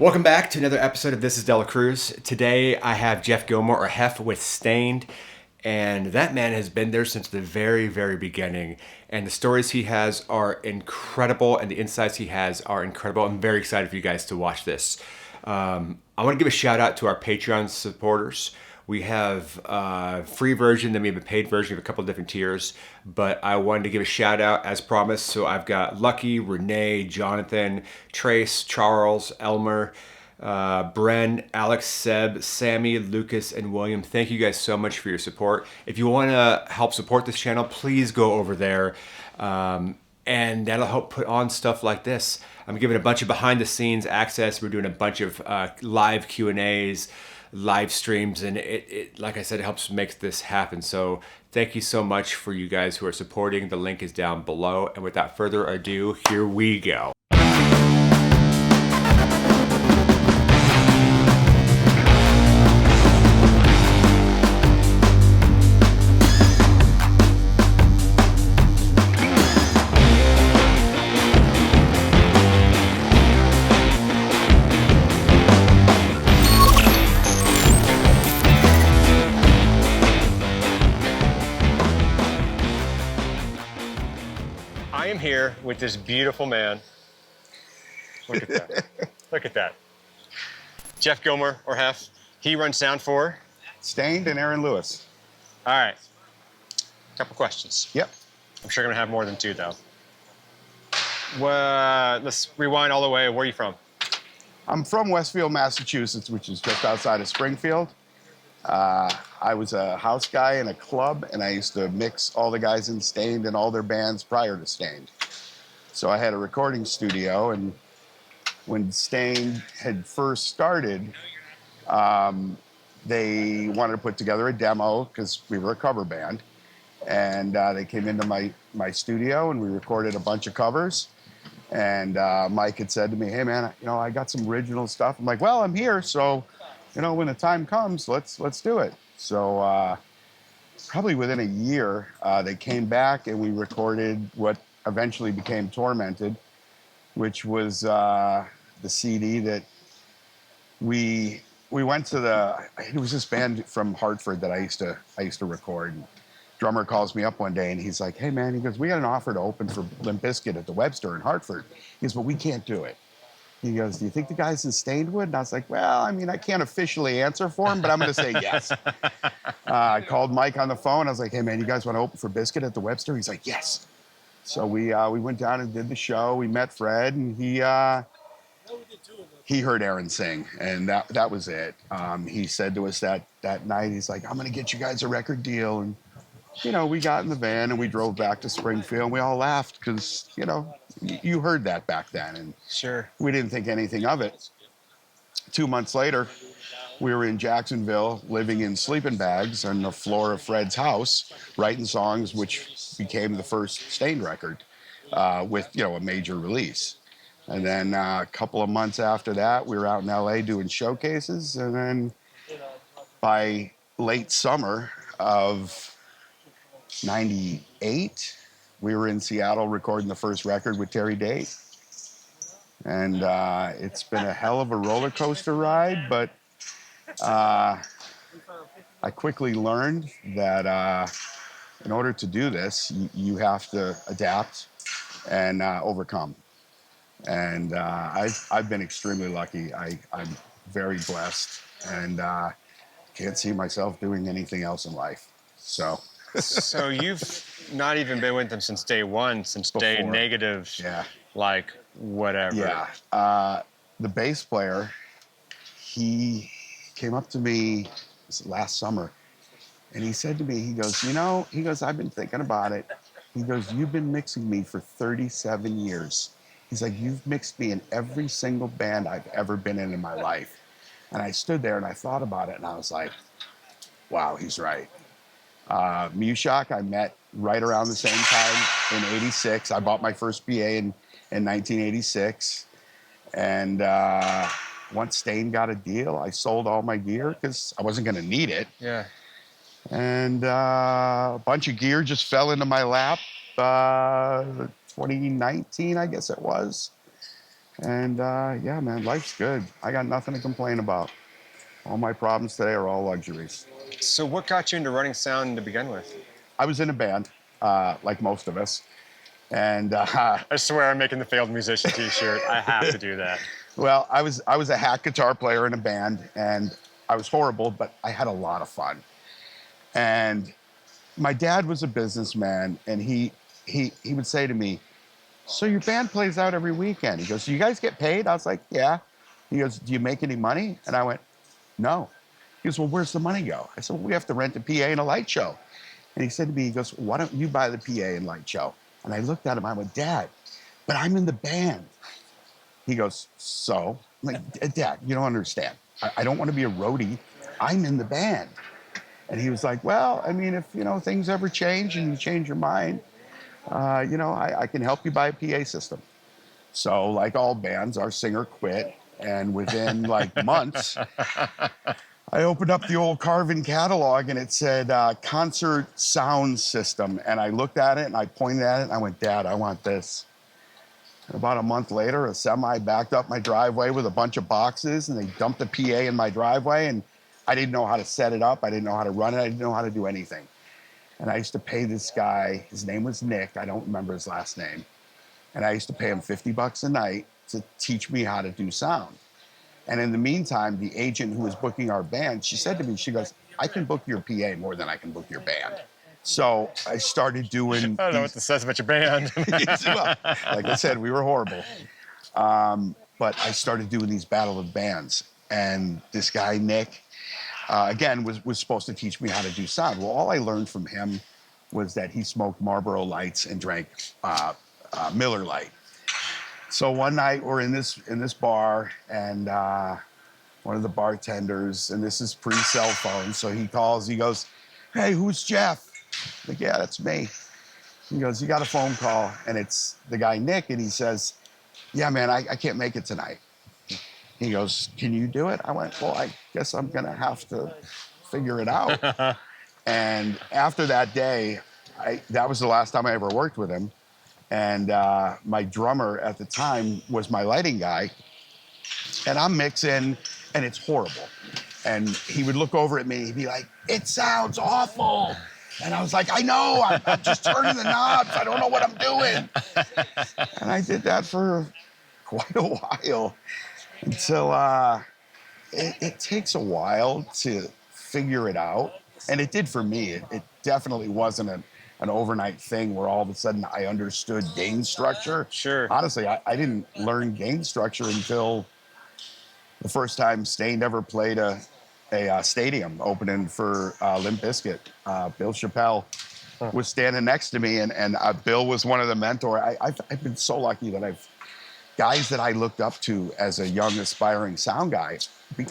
Welcome back to another episode of This Is DeLaCruz. Today I have Jeff Gilmer, or Hef, with Stained, and that man has been there since the very, very beginning. And the stories he has are incredible, and the insights he has are incredible. I'm very excited for you guys to watch this. I want to give a shout out to our Patreon supporters. We have a free version, then we have a paid version of a couple of different tiers. But I wanted to give a shout out as promised. So I've got Lucky, Renee, Jonathan, Trace, Charles, Elmer, Bren, Alex, Seb, Sammy, Lucas, and William. Thank you guys so much for your support. If you want to help support this channel, please go over there. And that'll help put on stuff like this. I'm giving a bunch of behind the scenes access. We're doing a bunch of live Q&As, live streams, and it like I said, it helps make this happen. So thank you so much for you guys who are supporting. The link is down below. And without further ado, here we go. I am here with this beautiful man. Look at that. Look at that. Jeff Gilmer, or Hef. He runs sound for Stained and Aaron Lewis. All right. Couple questions. Yep. I'm sure I'm gonna have more than two though. Let's rewind all the way. Where are you from? I'm from Westfield, Massachusetts, which is just outside of Springfield. I was a house guy in a club, and I used to mix all the guys in Stained and all their bands prior to Stained. So I had a recording studio, and when Stained had first started, they wanted to put together a demo because we were a cover band. And they came into my studio, and we recorded a bunch of covers. And Mike had said to me, "Hey, man, I got some original stuff." I'm like, "Well, I'm here, so when the time comes, let's do it." So probably within a year, they came back and we recorded what eventually became Tormented, which was the CD that we went to it was this band from Hartford that I used to record. And drummer calls me up one day and he's like, "Hey, man," he goes, "we got an offer to open for Limp Bizkit at the Webster in Hartford." He goes, "But we can't do it." He goes, "Do you think the guys in Stained would?" And I was like, "Well, I mean, I can't officially answer for him, but I'm going to say yes." I called Mike on the phone. I was like, "Hey, man, you guys want to open for Bizkit at the Webster?" He's like, "Yes." So we went down and did the show. We met Fred, and he heard Aaron sing, and that was it. He said to us that night, he's like, "I'm going to get you guys a record deal." And we got in the van and we drove back to Springfield. And we all laughed because you heard that back then, and Sure. we didn't think anything of it. 2 months later, we were in Jacksonville living in sleeping bags on the floor of Fred's house, writing songs, which became the first Stained record with a major release. And then a couple of months after that, we were out in LA doing showcases. And then by late summer of '98, we were in Seattle recording the first record with Terry Date. And it's been a hell of a roller coaster ride, but I quickly learned that in order to do this, you have to adapt and overcome. And I've been extremely lucky. I'm very blessed, and can't see myself doing anything else in life. So you've not even been with them since day one, since day Before. negative, Yeah. like whatever. Yeah. The bass player, he came up to me last summer, and he said to me, he goes, "I've been thinking about it." He goes, "You've been mixing me for 37 years. He's like, "You've mixed me in every single band I've ever been in my life." And I stood there and I thought about it, and I was like, wow, he's right. Mushock, I met right around the same time in '86. I bought my first PA in 1986. And once Stained got a deal, I sold all my gear because I wasn't going to need it. Yeah. And a bunch of gear just fell into my lap 2019, I guess it was. And yeah, man, life's good. I got nothing to complain about. All my problems today are all luxuries. So what got you into running sound to begin with? I was in a band, like most of us. And I swear I'm making the failed musician t-shirt. I have to do that. well, I was a hack guitar player in a band, and I was horrible, but I had a lot of fun. And my dad was a businessman, and he would say to me, "So your band plays out every weekend?" He goes, "Do you guys get paid?" I was like, "Yeah." He goes, "Do you make any money?" And I went, "No." He goes, "Well, where's the money go?" I said, "Well, we have to rent a PA and a light show." And he said to me, he goes, "Why don't you buy the PA and light show?" And I looked at him, I went, "Dad, but I'm in the band." He goes, "So?" I'm like, "Dad, you don't understand. I don't want to be a roadie. I'm in the band." And he was like, "Well, I mean, if, things ever change and you change your mind, I can help you buy a PA system." So like all bands, our singer quit. And within like months, I opened up the old Carvin catalog and it said concert sound system. And I looked at it and I pointed at it and I went, "Dad, I want this." And about a month later, a semi backed up my driveway with a bunch of boxes and they dumped the PA in my driveway. And I didn't know how to set it up. I didn't know how to run it. I didn't know how to do anything. And I used to pay this guy, his name was Nick. I don't remember his last name. And I used to pay him $50 a night to teach me how to do sound. And in the meantime, the agent who was booking our band, she said to me, she goes, "I can book your PA more than I can book your band." So I started doing. I don't know what this says about your band. Well, like I said, we were horrible. But I started doing these battle of bands. And this guy, Nick, again, was supposed to teach me how to do sound. Well, all I learned from him was that he smoked Marlboro Lights and drank Miller Lite. So one night we're in this bar, and one of the bartenders, and this is pre-cell phone, so he calls. He goes, "Hey, who's Jeff?" I'm like, "Yeah, that's me." He goes, "You got a phone call," and it's the guy Nick, and he says, "Yeah, man, I can't make it tonight." He goes, "Can you do it?" I went, "Well, I guess I'm gonna have to figure it out." And after that day, that was the last time I ever worked with him. And my drummer at the time was my lighting guy. And I'm mixing, and it's horrible. And he would look over at me, he'd be like, "It sounds awful." And I was like, "I know, I'm just turning the knobs. I don't know what I'm doing." And I did that for quite a while until it takes a while to figure it out. And it did for me. It definitely wasn't an overnight thing where all of a sudden I understood gain structure. Sure. Honestly, I didn't learn gain structure until the first time Stained ever played a stadium opening for Limp Bizkit. Bill Chappelle was standing next to me, and Bill was one of the mentors. I've been so lucky that guys that I looked up to as a young aspiring sound guy,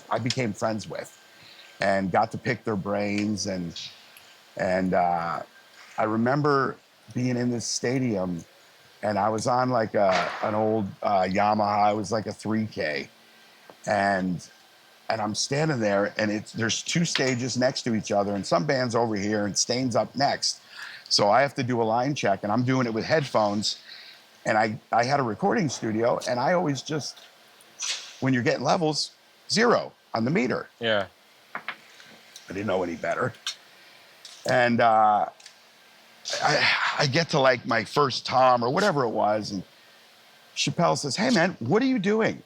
I became friends with and got to pick their brains. And I remember being in this stadium, and I was on like an old Yamaha. It was like a 3K. And I'm standing there, and there's two stages next to each other, and some band's over here, and Stain's up next. So I have to do a line check, and I'm doing it with headphones. And I had a recording studio, and I always just, when you're getting levels, 0 on the meter. Yeah. I didn't know any better. And I get to like my first tom or whatever it was, and Chappelle says, "Hey, man, what are you doing?"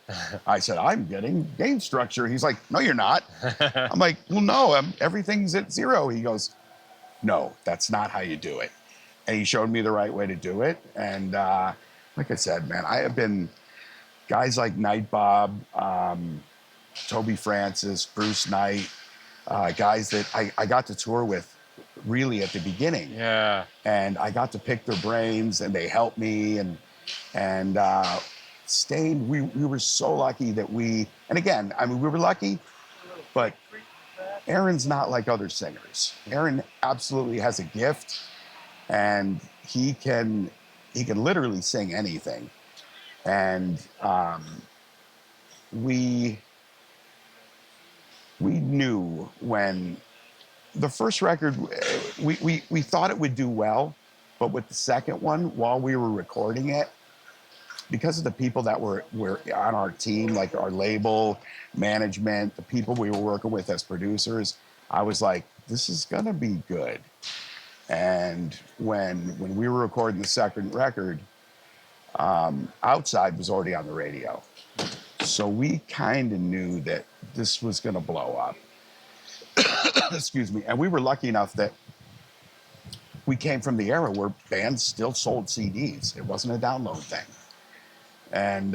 I said, "I'm getting gain structure." He's like, "No, you're not." I'm like, "Well, no, everything's at 0. He goes, "No, that's not how you do it." And he showed me the right way to do it. And like I said, man, I have been guys like Night Bob, Toby Francis, Bruce Knight, guys that I got to tour with really at the beginning. Yeah. And I got to pick their brains, and they helped me. And Stained, we were so lucky that and again, I mean, we were lucky, but Aaron's not like other singers. Aaron absolutely has a gift, and he can literally sing anything. And we knew when the first record, we thought it would do well, but with the second one, while we were recording it, because of the people that were on our team, like our label, management, the people we were working with as producers, I was like, this is gonna be good. And when we were recording the second record, Outside was already on the radio. So we kind of knew that this was gonna blow up. Excuse me. And we were lucky enough that we came from the era where bands still sold CDs. It wasn't a download thing. And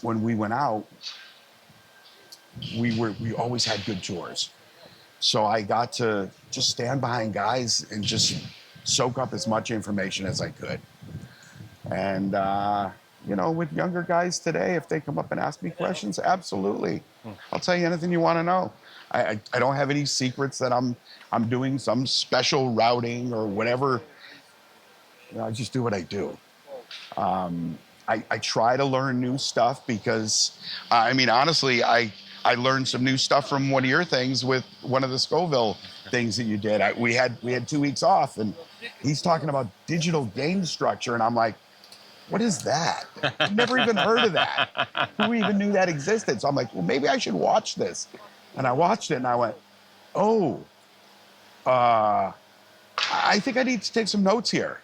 when we went out, we always had good tours. So I got to just stand behind guys and just soak up as much information as I could. And you know, with younger guys today, if they come up and ask me questions, absolutely, I'll tell you anything you want to know. I don't have any secrets that I'm doing some special routing or whatever. You know, I just do what I do. I try to learn new stuff because, I mean, honestly, I learned some new stuff from one of your things with one of the Scoville things that you did. We had 2 weeks off, and he's talking about digital gain structure, and I'm like, what is that? I've never even heard of that. Who even knew that existed? So I'm like, well, maybe I should watch this. And I watched it, and I went, oh, I think I need to take some notes here.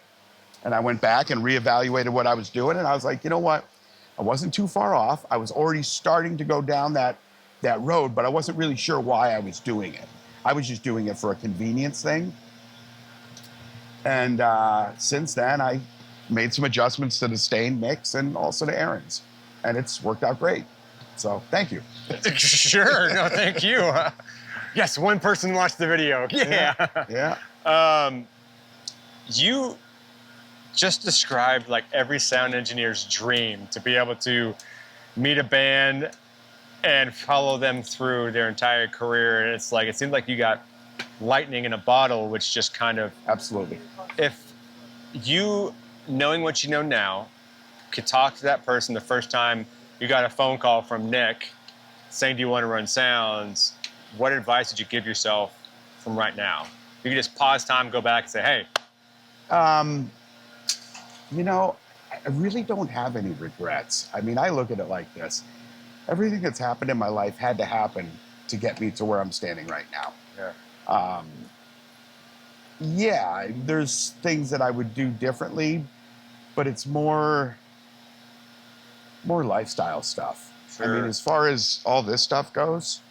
And I went back and reevaluated what I was doing, and I was like, you know what? I wasn't too far off. I was already starting to go down that road, but I wasn't really sure why I was doing it. I was just doing it for a convenience thing. And since then, I made some adjustments to the Stained mix and also to Aaron's, and it's worked out great. So thank you. Sure, no, thank you. Yes, one person watched the video. Yeah. You just described like every sound engineer's dream to be able to meet a band and follow them through their entire career. And it's like, it seemed like you got lightning in a bottle, which just kind of... Absolutely. If you, knowing what you know now, could talk to that person the first time you got a phone call from Nick saying, do you want to run sounds? What advice did you give yourself from right now? You could just pause time, go back and say, hey. You know, I really don't have any regrets. I mean, I look at it like this. Everything that's happened in my life had to happen to get me to where I'm standing right now. Yeah. Yeah, there's things that I would do differently, but it's more lifestyle stuff. Sure. I mean, as far as all this stuff goes,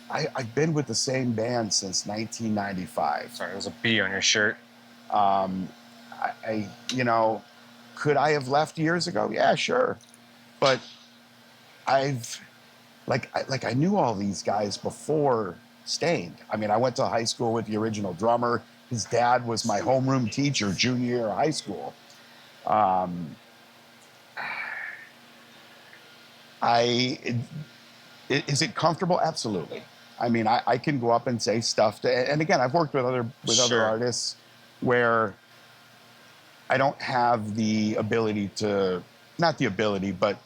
I've been with the same band since 1995. Sorry, there's a B on your shirt. You know, could I have left years ago? Yeah, sure. But I knew all these guys before Stained. I mean, I went to high school with the original drummer. His dad was my homeroom teacher junior year of high school. Is it comfortable? Absolutely. I mean, I can go up and say stuff and again, I've worked with other Sure. artists where I don't have the ability to, not the ability, but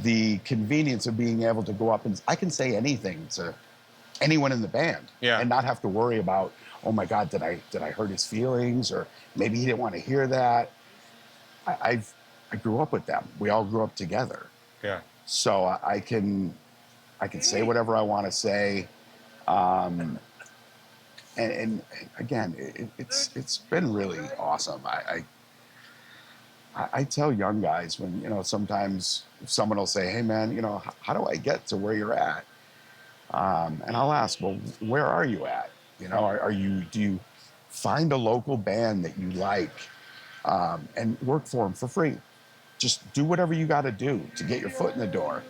the convenience of being able to go up and I can say anything to anyone in the band, Yeah. and not have to worry about, oh my God, did I hurt his feelings, or maybe he didn't want to hear that. I grew up with them. We all grew up together. Yeah. So I can say whatever I want to say. And again, it's been really awesome. I tell young guys when, you know, sometimes someone will say, hey man, you know, how do I get to where you're at? And I'll ask, well, where are you at? You know, do you find a local band that you like, and work for them for free? Just do whatever you got to do to get your foot in the door.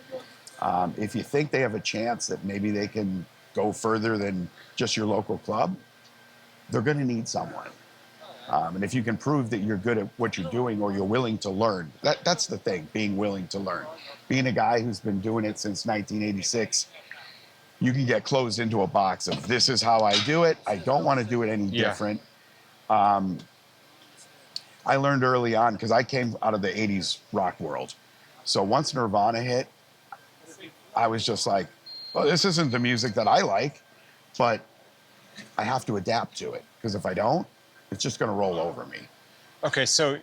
If you think they have a chance that maybe they can go further than just your local club, they're going to need someone. And if you can prove that you're good at what you're doing or you're willing to learn, that's the thing, being willing to learn. Being a guy who's been doing it since 1986, you can get closed into a box of this is how I do it. I don't want to do it any different. I learned early on because I came out of the 80s rock world. So once Nirvana hit, I was just like, well, this isn't the music that I like, but I have to adapt to it because if I don't, it's just going to roll over me. Okay, so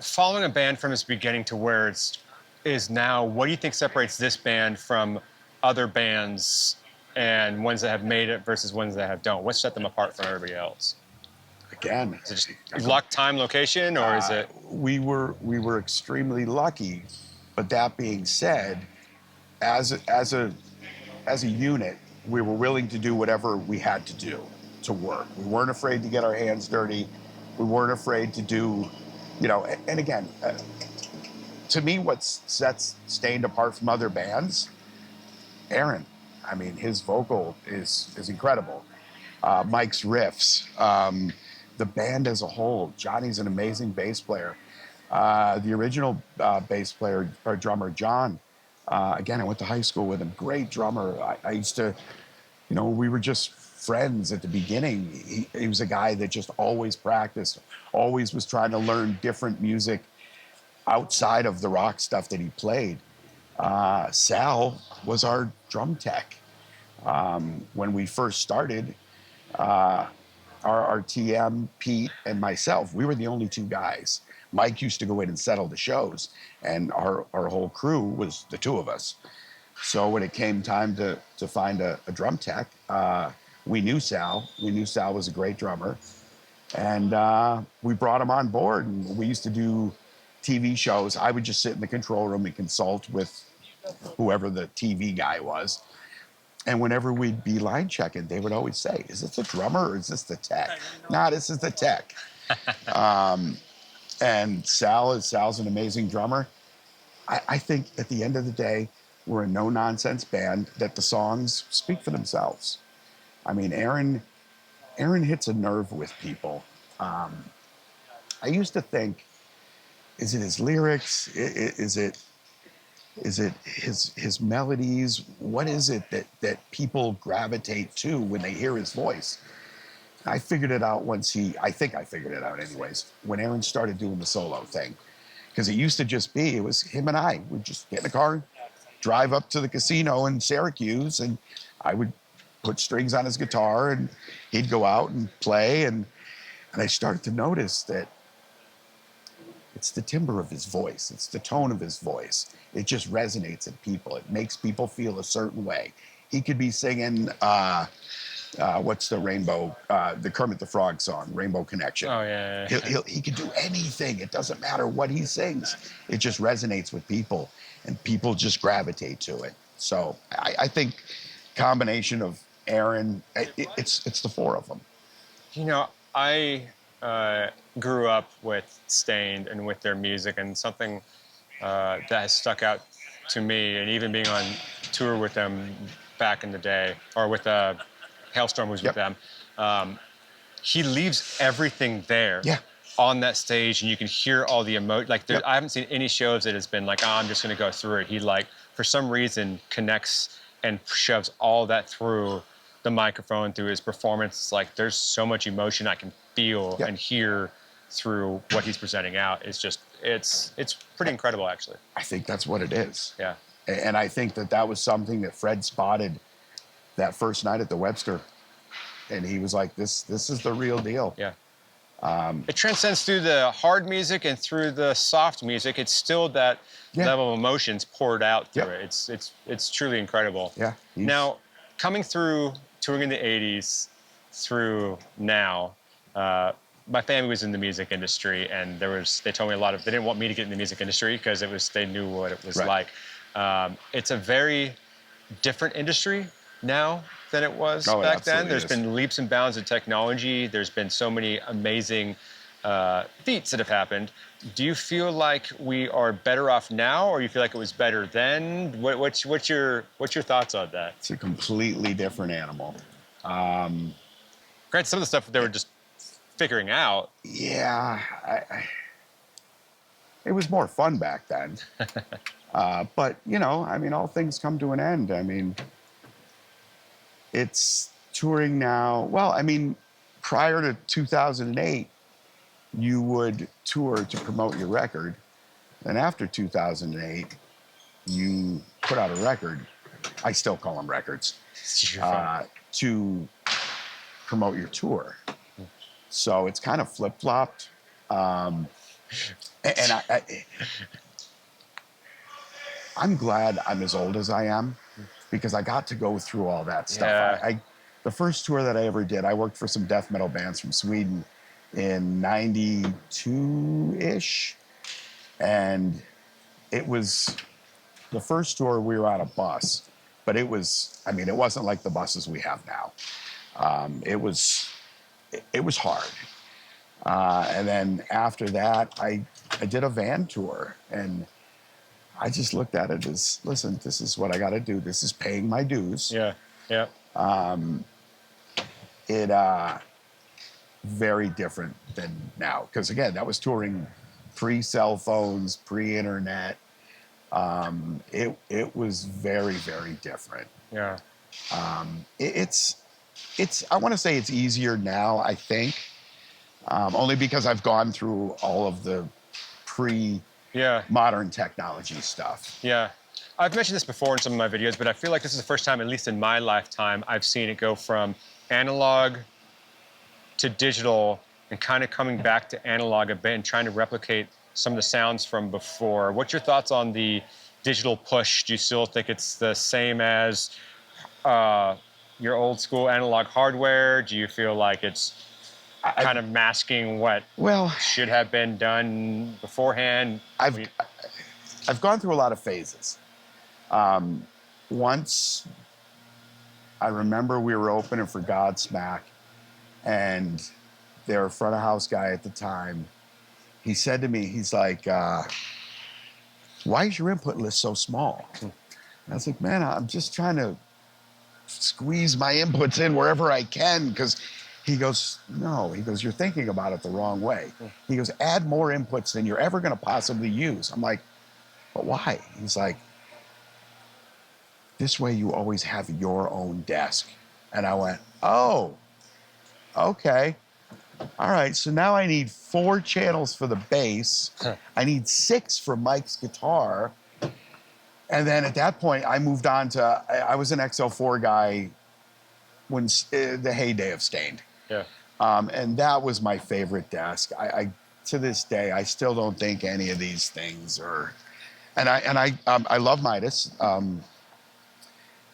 following a band from its beginning to where it is now, what do you think separates this band from other bands and ones that have made it versus ones that have don't? What set them apart from everybody else? Again, Is it just luck, time, location, or is it? we were extremely lucky, but that being said, as a unit, we were willing to do whatever we had to do to work. We weren't afraid to get our hands dirty. We weren't afraid to do, and again, to me, what sets Stained apart from other bands, Aaron. I mean, his vocal is incredible. Mike's riffs, the band as a whole. Johnny's an amazing bass player. The original bass player or drummer, John, again, I went to high school with him. Great drummer. I used to, we were just friends at the beginning. He was a guy that just always practiced, always was trying to learn different music outside of the rock stuff that he played. Sal was our drum tech. When we first started, our TM, Pete, and myself, we were the only two guys. Mike used to go in and settle the shows, and our whole crew was the two of us. So when it came time to find a drum tech, we knew Sal. We knew Sal was a great drummer, and we brought him on board. And we used to do TV shows. I would just sit in the control room and consult with whoever the TV guy was. And whenever we'd be line checking, they would always say, "Is this the drummer or is this the tech?" "Nah, this is the tech." And Sal's an amazing drummer. I think at the end of the day, we're a no-nonsense band that the songs speak for themselves. I mean, Aaron hits a nerve with people. I used to think, is it his lyrics? Is it his melodies? What is it that people gravitate to when they hear his voice? I figured it out I think I figured it out anyways, when Aaron started doing the solo thing. Because it used to just be, it was him and I. We'd just get in the car, drive up to the casino in Syracuse, and I would put strings on his guitar, and he'd go out and play. And I started to notice that it's the timbre of his voice. It's the tone of his voice. It just resonates in people. It makes people feel a certain way. He could be singing, what's the the Kermit the Frog song, Rainbow Connection. Oh, yeah. He could do anything. It doesn't matter what he sings. It just resonates with people, and people just gravitate to it. So I think combination of Aaron, it's the four of them. I grew up with Stained and with their music, and something that has stuck out to me, and even being on tour with them back in the day, or with Hailstorm was with them, he leaves everything there on that stage, and you can hear all the emotion. Like, I haven't seen any shows that has been like, I'm just going to go through it. He, for some reason, connects and shoves all that through the microphone, through his performance. It's like there's so much emotion I can feel and hear through what he's presenting out. It's just, it's pretty incredible, actually. I think that's what it is. Yeah. And I think that was something that Fred spotted that first night at the Webster. And he was like, this is the real deal. Yeah. It transcends through the hard music and through the soft music. It's still that level of emotions poured out through it. It's truly incredible. Yeah. Now, coming through touring in the 80s through now, my family was in the music industry, and they told me they didn't want me to get in the music industry because they knew what it was like. It's a very different industry now than it was back then. There's been leaps and bounds in technology. There's been so many amazing feats that have happened. Do you feel like we are better off now, or you feel like it was better then? What's your thoughts on that? It's a completely different animal. Granted, some of the stuff they were just figuring out. Yeah, it was more fun back then. But all things come to an end. I mean, it's touring now. Well, prior to 2008, you would tour to promote your record. And after 2008, you put out a record. I still call them records. To promote your tour. So it's kind of flip-flopped. And I'm glad I'm as old as I am because I got to go through all that stuff. Yeah. The first tour that I ever did, I worked for some death metal bands from Sweden in 92-ish. And it was the first tour we were on a bus, but it wasn't like the buses we have now. It was hard. And then after that, I did a van tour, and I just looked at it as, listen, this is what I got to do. This is paying my dues. Yeah. Yeah. Very different than now. Because again, that was touring pre-cell phones, pre-internet. It was very, very different. Yeah. It's I want to say it's easier now, I think. Only because I've gone through all of the modern technology stuff. Yeah. I've mentioned this before in some of my videos, but I feel like this is the first time, at least in my lifetime, I've seen it go from analog to digital and kind of coming back to analog a bit and trying to replicate some of the sounds from before. What's your thoughts on the digital push? Do you still think it's the same as your old school analog hardware? Do you feel like it's kind of masking what should have been done beforehand? I've gone through a lot of phases. Once I remember we were opening for Godsmack, and their front of house guy at the time, he said to me, he's like, why is your input list so small? And I was like, man, I'm just trying to squeeze my inputs in wherever I can, because he goes, no, he goes, you're thinking about it the wrong way. He goes, add more inputs than you're ever going to possibly use. I'm like, but why? He's like, this way you always have your own desk. And I went, oh, okay. All right, so now I need 4 channels for the bass. I need 6 for Mike's guitar. And then at that point, I moved on to, I was an XL4 guy when the heyday of Stained. Yeah. And that was my favorite desk. I to this day, I still don't think any of these things are, and I love Midas,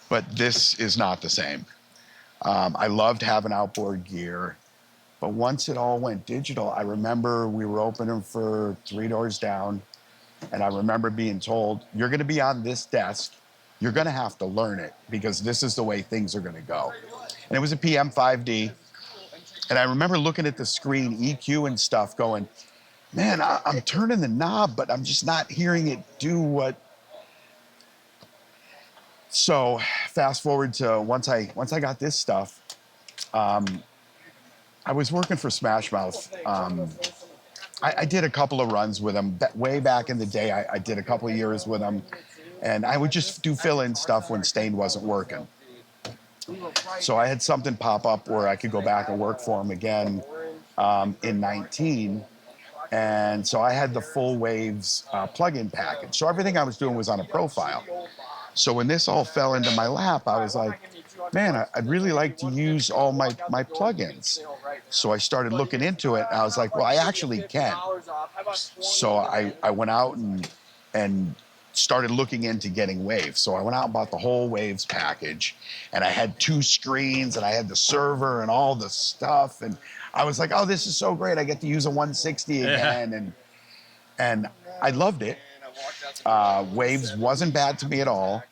but this is not the same. I loved having outboard gear, but once it all went digital, I remember we were opening for Three Doors Down, and I remember being told, you're going to be on this desk, you're going to have to learn it because this is the way things are going to go. And it was a PM5D, and I remember looking at the screen, EQ and stuff, going, man, I'm turning the knob, but I'm just not hearing it do what. So fast forward to once I got this stuff, I was working for Smash Mouth. I did a couple of runs with them way back in the day. I did a couple of years with them, and I would just do fill-in stuff when Stained wasn't working. So I had something pop up where I could go back and work for them again in 19. And so I had the full Waves plug-in package. So everything I was doing was on a profile. So when this all fell into my lap, I was like, man, I'd really like to use all my plugins. So I started looking into it, and I was like, well, I actually can. So I went out and started looking into getting Waves. So I went out and bought the whole Waves package, and I had 2 screens, and I had the server and all the stuff, and I was like, oh, this is so great. I get to use a 160 again, and I loved it. Waves wasn't bad to me at all,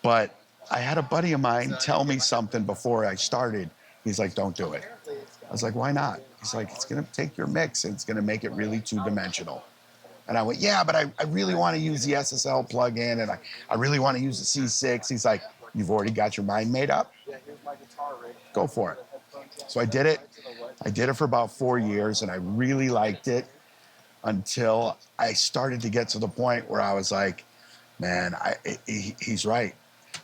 but I had a buddy of mine tell me something before I started. He's like, don't do it. I was like, why not? He's like, it's going to take your mix and it's going to make it really 2-dimensional. And I went, yeah, but I really want to use the SSL plugin, and I really want to use the C6. He's like, you've already got your mind made up? Go for it. So I did it. I did it for about 4 years, and I really liked it until I started to get to the point where I was like, man, he's right.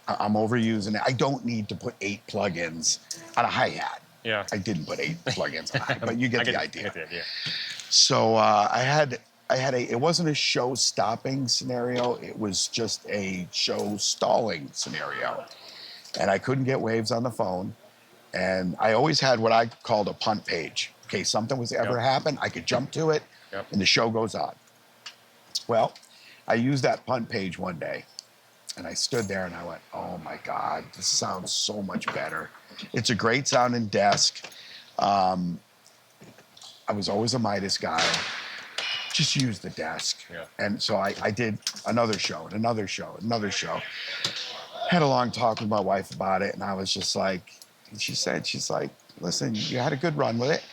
I'm overusing it. I don't need to put 8 plugins on a hi-hat. Yeah. I didn't put 8 plugins on a hi-hat, but you get the idea. Yeah. So it wasn't a show stopping scenario. It was just a show stalling scenario. And I couldn't get Waves on the phone. And I always had what I called a punt page. In case something was ever happen, I could jump to it. Yep. and the show goes on. Well, I used that punt page one day, and I stood there and I went, oh my God, this sounds so much better. It's a great sounding desk. I was always a Midas guy. Just use the desk. Yeah. And so I did another show and another show, another show. Had a long talk with my wife about it, and I was just like, and she's like, listen, you had a good run with it.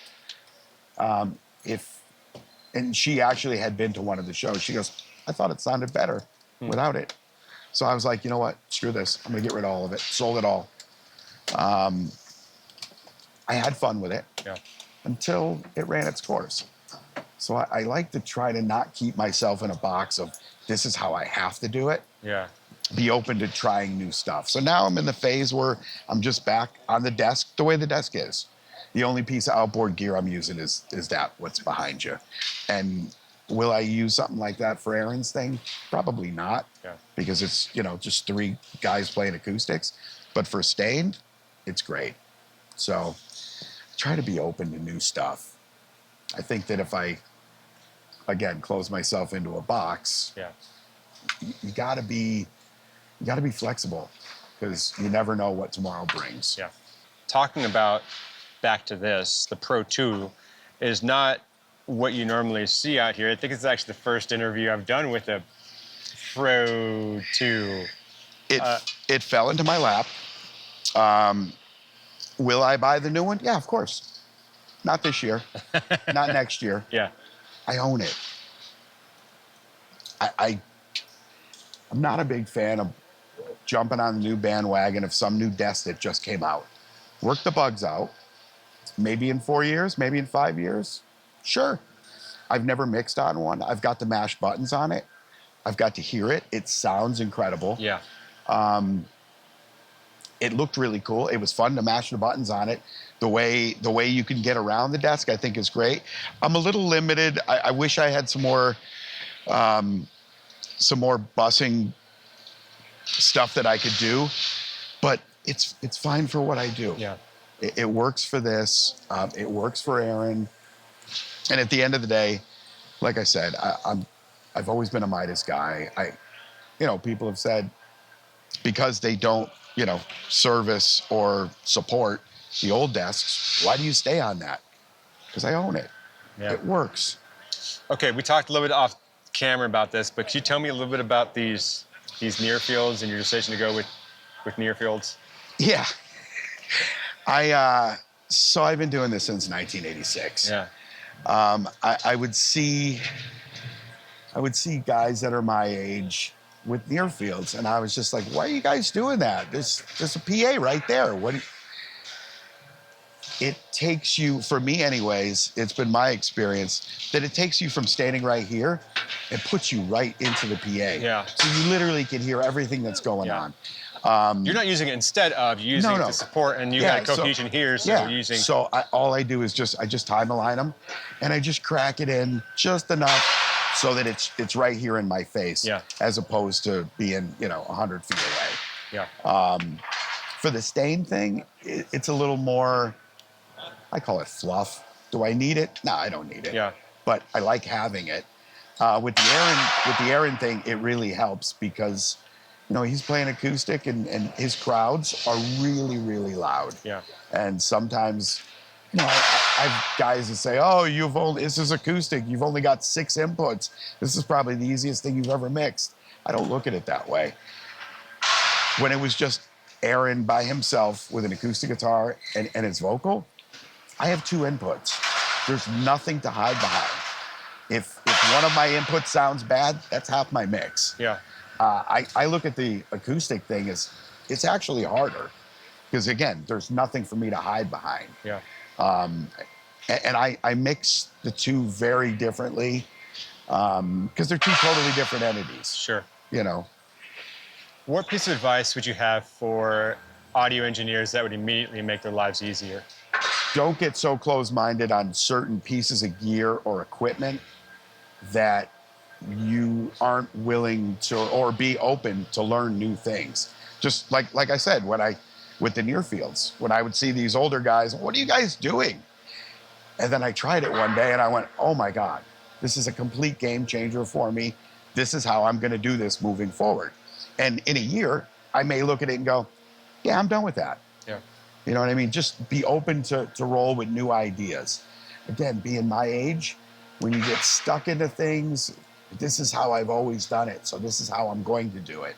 And she actually had been to one of the shows. She goes, I thought it sounded better without it. So I was like, you know what? Screw this. I'm going to get rid of all of it. Sold it all. I had fun with it until it ran its course. So I like to try to not keep myself in a box of this is how I have to do it. Yeah. Be open to trying new stuff. So now I'm in the phase where I'm just back on the desk the way the desk is. The only piece of outboard gear I'm using is that what's behind you. And will I use something like that for Aaron's thing? Probably not. Yeah. Because it's, just 3 guys playing acoustics. But for Stained, it's great. So try to be open to new stuff. I think that if I, again, close myself into a box, you gotta be flexible, because you never know what tomorrow brings. Yeah. Talking about, back to this, the Pro 2 is not what you normally see out here. I think it's actually the first interview I've done with a Pro 2. It fell into my lap. Will I buy the new one? Yeah, of course. Not this year. Not next year. Yeah. I own it. I'm not a big fan of jumping on the new bandwagon of some new desk that just came out. Work the bugs out. Maybe in 4 years, maybe in 5 years. Sure. I've never mixed on one. I've got to mash buttons on it. I've got to hear it. It sounds incredible. Yeah. It looked really cool. It was fun to mash the buttons on it. The way you can get around the desk, I think, is great. I'm a little limited. I wish I had some more bussing stuff that I could do, but it's fine for what I do. Yeah. It works for this. It works for Aaron. And at the end of the day, like I said, I've always been a Midas guy. People have said because they don't, service or support the old desks, why do you stay on that? Because I own it. Yeah. It works. Okay, we talked a little bit off camera about this, but could you tell me a little bit about these near fields and your decision to go with near fields? Yeah. So I've been doing this since 1986. Yeah. I would see guys that are my age with near fields, and I was just like, why are you guys doing that? There's a PA right there. It takes you, for me anyways, it's been my experience, that it takes you from standing right here and puts you right into the PA. Yeah. So you literally can hear everything that's going on. You're not using it instead of using it to support, and you got a cohesion here, so using... So all I do is I just time align them, and I just crack it in just enough so that it's right here in my face, as opposed to being 100 feet away. Yeah. For the stain thing, it's a little more, I call it fluff. Do I need it? No, I don't need it. Yeah. But I like having it. With the Aaron thing, it really helps because he's playing acoustic and his crowds are really, really loud. Yeah. And sometimes, I've guys that say, oh, this is acoustic. You've only got 6 inputs. This is probably the easiest thing you've ever mixed. I don't look at it that way. When it was just Aaron by himself with an acoustic guitar and his vocal, I have 2 inputs. There's nothing to hide behind. If one of my inputs sounds bad, that's half my mix. Yeah. I look at the acoustic thing as it's actually harder because, again, there's nothing for me to hide behind. Yeah. And I mix the 2 very differently because they're 2 totally different entities. Sure. What piece of advice would you have for audio engineers that would immediately make their lives easier? Don't get so close-minded on certain pieces of gear or equipment that you aren't willing to or be open to learn new things. Just like I said, with the near fields, when I would see these older guys, what are you guys doing? And then I tried it one day and I went, oh my God, This is a complete game changer for me. This is how I'm going to do this moving forward. And in a year, I may look at it and go, yeah, I'm done with that. Yeah. You know what I mean? Just be open to roll with new ideas. Again, being my age, when you get stuck into things, this is how I've always done it, so this is how I'm going to do it.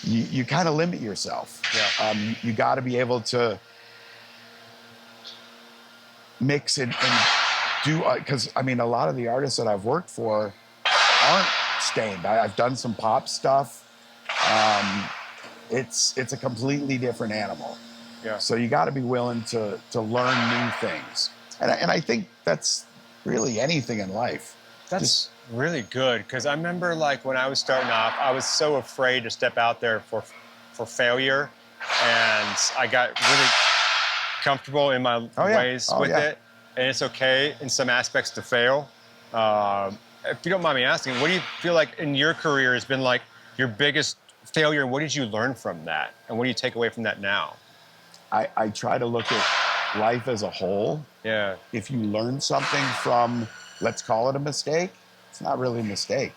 You kind of limit yourself. Yeah. You got to be able to mix and do, because I mean, a lot of the artists that I've worked for aren't Stained. I've done some pop stuff. It's a completely different animal. Yeah. So you got to be willing to learn new things, and I think that's really anything in life. That's really good, because I remember like when I was starting off, I was so afraid to step out there for failure, and I got really comfortable in my ways with it, and it's okay in some aspects to fail. If you don't mind me asking, what do you feel like in your career has been like your biggest failure, and what did you learn from that, and what do you take away from that now? I try to look at life as a whole. Yeah. If you learn something from, let's call it a mistake, it's not really a mistake.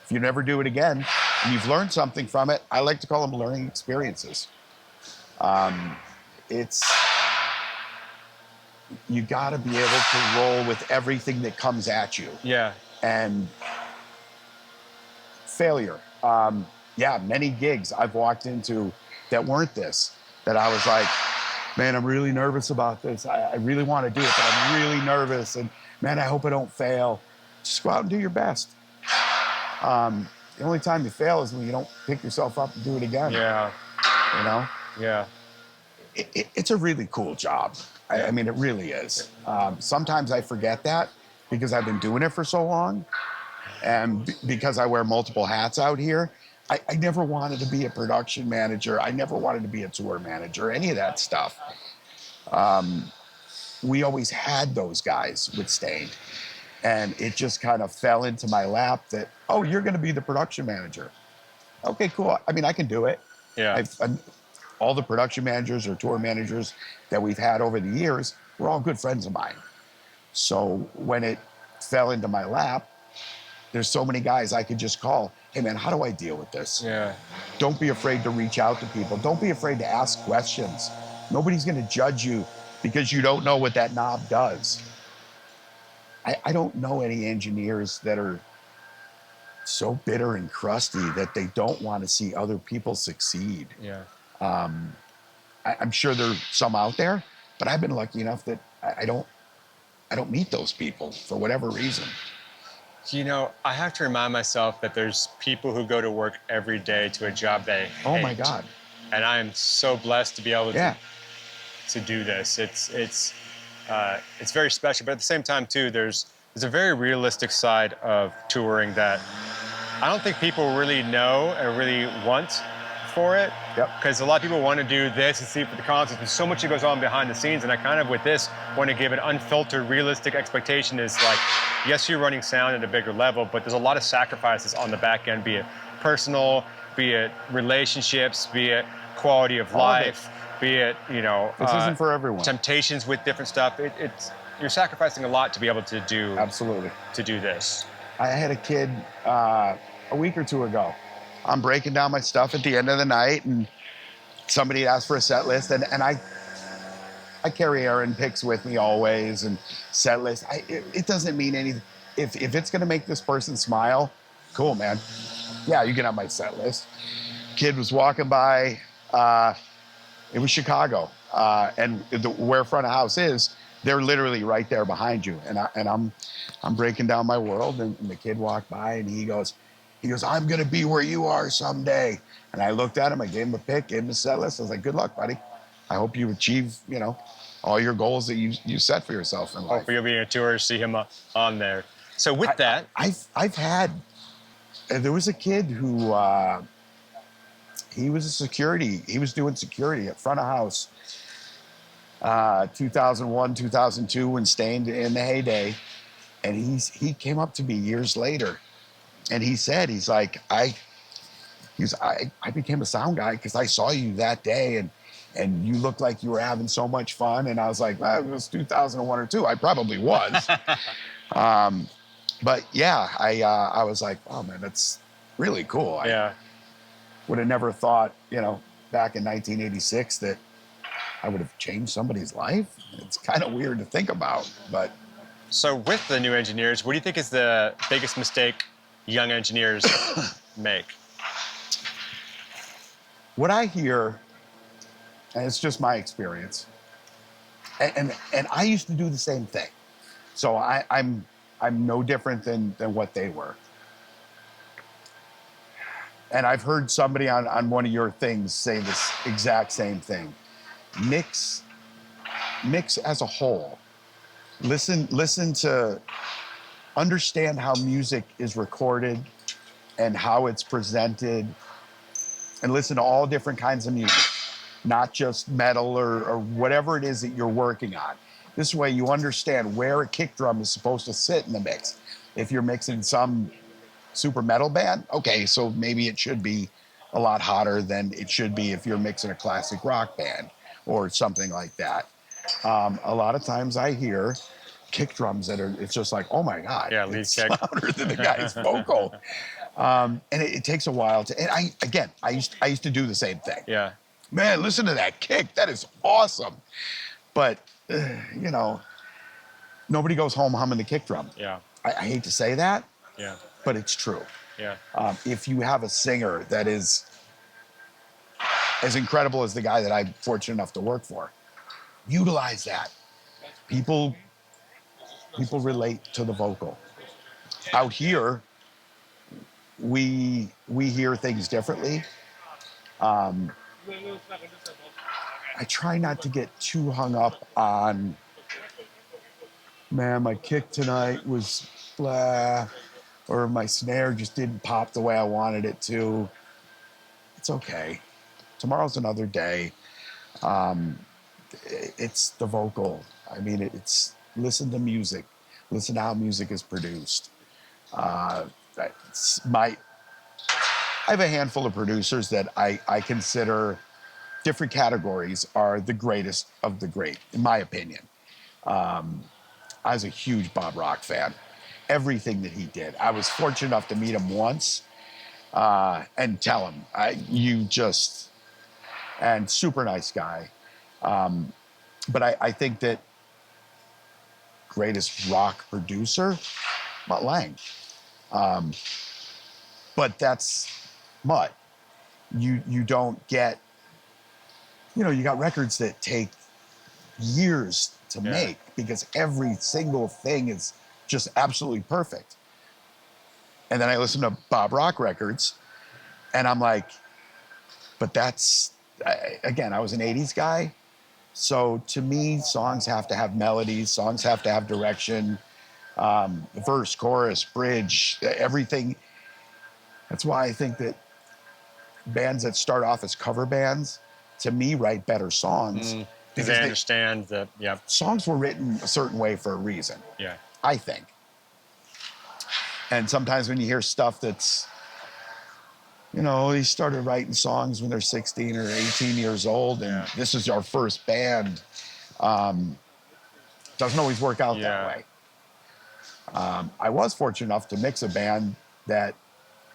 If you never do it again, and you've learned something from it, I like to call them learning experiences. You got to be able to roll with everything that comes at you. Yeah. And failure. Many gigs I've walked into that weren't this, that I was like, man, I'm really nervous about this. I really want to do it, but I'm really nervous. And man, I hope I don't fail. Just go out and do your best. The only time you fail is when you don't pick yourself up and do it again. Yeah. You know? Yeah. It's a really cool job. I mean, it really is. Sometimes I forget that because I've been doing it for so long. And because I wear multiple hats out here, I never wanted to be a production manager. I never wanted to be a tour manager, any of that stuff. We always had those guys with Stained. And it just kind of fell into my lap that, oh, you're going to be the production manager. Okay, cool. I mean, I can do it. Yeah. All the production managers or tour managers that we've had over the years were all good friends of mine. So when it fell into my lap, there's so many guys I could just call. Hey, man, how do I deal with this? Yeah. Don't be afraid to reach out to people. Don't be afraid to ask questions. Nobody's going to judge you because you don't know what that knob does. I don't know any engineers that are so bitter and crusty that they don't want to see other people succeed. Yeah. I'm sure there's some out there, but I've been lucky enough that I don't meet those people for whatever reason. You know, I have to remind myself that there's people who go to work every day to a job they hate. Oh my God. And I am so blessed to be able to do this. It's very special, but at the same time too, there's a very realistic side of touring that I don't think people really know and really want for it. Yep. Because a lot of people want to do this and see it for the concerts. There's so much that goes on behind the scenes, and I kind of, with this, want to give an unfiltered, realistic expectation. Is like, yes, you're running sound at a bigger level, but there's a lot of sacrifices on the back end, be it personal, be it relationships, be it quality of life, be it, you know, this isn't for everyone. Temptations with different stuff. You're sacrificing a lot to be able to do this. I had a kid a week or two ago. I'm breaking down my stuff at the end of the night, and somebody asked for a set list, and I carry errand picks with me always, and set list. It doesn't mean anything. If it's gonna make this person smile, cool, man. Yeah, you can have my set list. Kid was walking by. It was Chicago, and where front of house is, they're literally right there behind you. And I'm breaking down my world, and the kid walked by, and he goes, I'm gonna be where you are someday. And I looked at him, I gave him a pick, gave him a set list. I was like, good luck, buddy. I hope you achieve, you know, all your goals that you set for yourself in life. Hopefully you'll be a tour, see him on there. So with that, I've had. There was a kid who he was a security. He was doing security at front of house. 2001, 2002, when Stained in the heyday, and he came up to me years later, and he said, I became a sound guy because I saw you that day, and you looked like you were having so much fun. And I was like, well, it was 2001 or 2. I probably was. But yeah, I was like, oh man, that's really cool. Yeah. I would have never thought, back in 1986 that I would have changed somebody's life. It's kind of weird to think about, but So with the new engineers, what do you think is the biggest mistake young engineers make? what I hear, and it's just my experience, and I used to do the same thing. So I'm no different than what they were. And I've heard somebody on one of your things say this exact same thing. Mix as a whole. Listen to understand how music is recorded and how it's presented, and listen to all different kinds of music, not just metal or whatever it is that you're working on. This way you understand where a kick drum is supposed to sit in the mix. If you're mixing some super metal band, okay, so maybe it should be a lot hotter than it should be if you're mixing a classic rock band or something like that. A lot of times I hear kick drums that it's just like, oh my God, Yeah, lead it's kick. louder than the guy's vocal. And it takes a while to, and I used to do the same thing. Yeah. Man, listen to that kick. That is awesome. But, nobody goes home humming the kick drum. Yeah. I hate to say that, Yeah. but it's true. Yeah. If you have a singer that is as incredible as the guy that I'm fortunate enough to work for, utilize that. People relate to the vocal. Out here, we hear things differently. I try not to get too hung up on, man, my kick tonight was blah, or my snare just didn't pop the way I wanted it to. It's okay. Tomorrow's another day. It's the vocal. I mean, it's listen to music. Listen to how music is produced. I have a handful of producers that I consider different categories are the greatest of the great, in my opinion. I was a huge Bob Rock fan. Everything that he did. I was fortunate enough to meet him once and tell him, and super nice guy. But I think that greatest rock producer, Mutt Lange. But that's Mutt. You don't get, you got records that take years to make because every single thing is just absolutely perfect. And then I listen to Bob Rock records and I'm like, but that's, again, I was an 80s guy. So to me, songs have to have melodies, songs have to have direction, verse, chorus, bridge, everything. That's why I think that bands that start off as cover bands, to me, write better songs. Because they understand that, songs were written a certain way for a reason. Yeah. I think. And sometimes when you hear stuff that's, he started writing songs when they're 16 or 18 years old, and this is our first band. Doesn't always work out that way. I was fortunate enough to mix a band that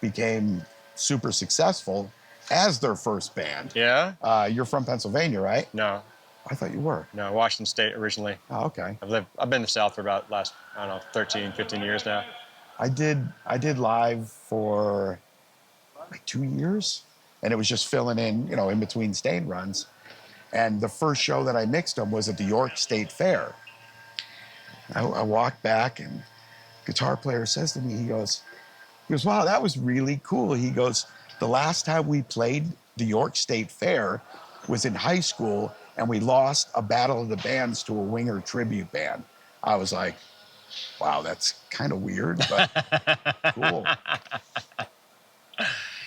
became super successful as their first band. Yeah? You're from Pennsylvania, right? No. I thought you were. No, Washington State originally. Oh, okay. I've been in the South for about last, 13, 15 years now. I did live for like 2 years, and it was just filling in, in between Stain runs. And the first show that I mixed them was at the York State Fair. I walked back, and guitar player says to me, he goes, wow, that was really cool. He goes, the last time we played the York State Fair was in high school, and we lost a battle of the bands to a Winger tribute band. I was like, wow, that's kind of weird, but cool.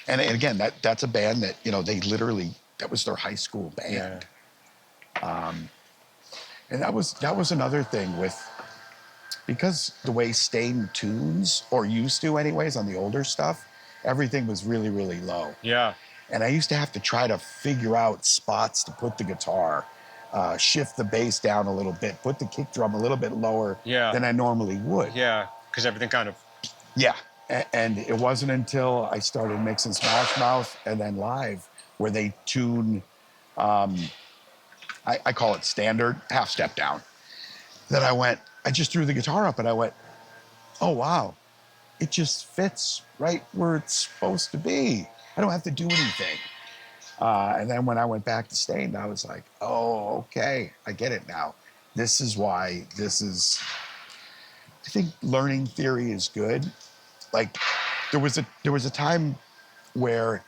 And again, that's a band that, they literally, that was their high school band. Yeah. And that was another thing with, because the way Stain tunes, or used to anyways, on the older stuff, everything was really, really low. Yeah. And I used to have to try to figure out spots to put the guitar, shift the bass down a little bit, put the kick drum a little bit lower than I normally would. Yeah, because everything kind of Yeah, and it wasn't until I started mixing Smash Mouth and then live where they tune, I call it standard, half step down, that I just threw the guitar up and I went, oh wow, it just fits right where it's supposed to be. I don't have to do anything. And then when I went back to Stained, I was like, oh, okay, I get it now. This is why I think learning theory is good. Like there was a time where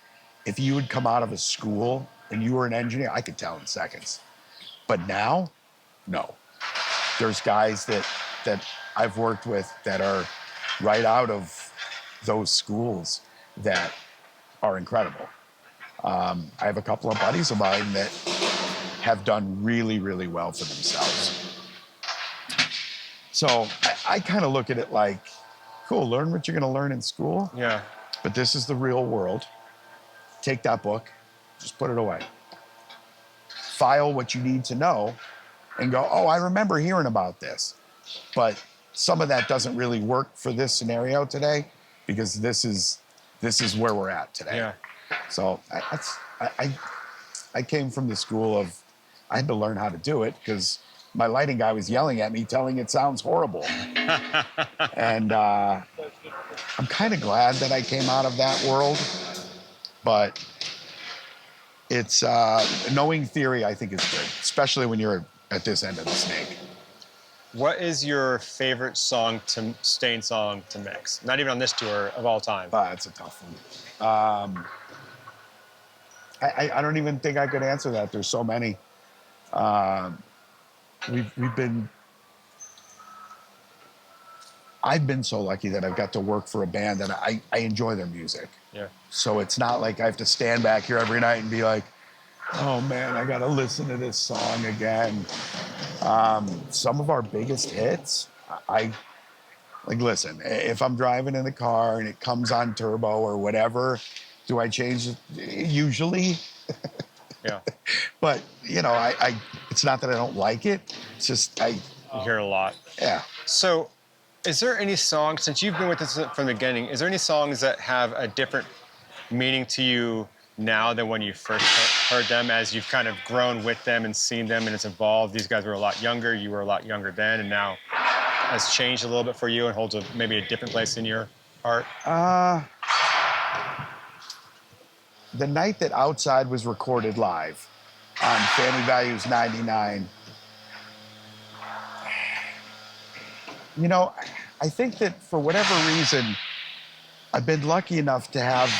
if you would come out of a school and you were an engineer, I could tell in seconds. But now, no. There's guys that I've worked with that are right out of those schools that are incredible. I have a couple of buddies of mine that have done really, really well for themselves. So I kind of look at it like, cool, learn what you're going to learn in school. Yeah. But this is the real world. Take that book, just put it away. File what you need to know and go, oh, I remember hearing about this. But some of that doesn't really work for this scenario today because this is where we're at today. Yeah. So I came from the school of, I had to learn how to do it because my lighting guy was yelling at me, telling it sounds horrible. And I'm kind of glad that I came out of that world, but it's knowing theory, I think, is good, especially when you're at this end of the snake. What is your favorite Stained song to mix? Not even on this tour, of all time. That's a tough one. I don't even think I could answer that. There's so many. I've been so lucky that I've got to work for a band that I enjoy their music. Yeah. So it's not like I have to stand back here every night and be like, oh man, I got to listen to this song again. Some of our biggest hits, listen, if I'm driving in the car and it comes on turbo or whatever, do I change it? Usually. Yeah. But, it's not that I don't like it. It's just, You hear it a lot. Yeah. So, is there any songs, since you've been with us from the beginning, is there any songs that have a different meaning to you now than when you first heard them, as you've kind of grown with them and seen them and it's evolved? These guys were a lot younger, you were a lot younger then, and now has changed a little bit for you and holds maybe a different place in your heart? The night that Outside was recorded live on Family Values 99, I think that for whatever reason, I've been lucky enough to have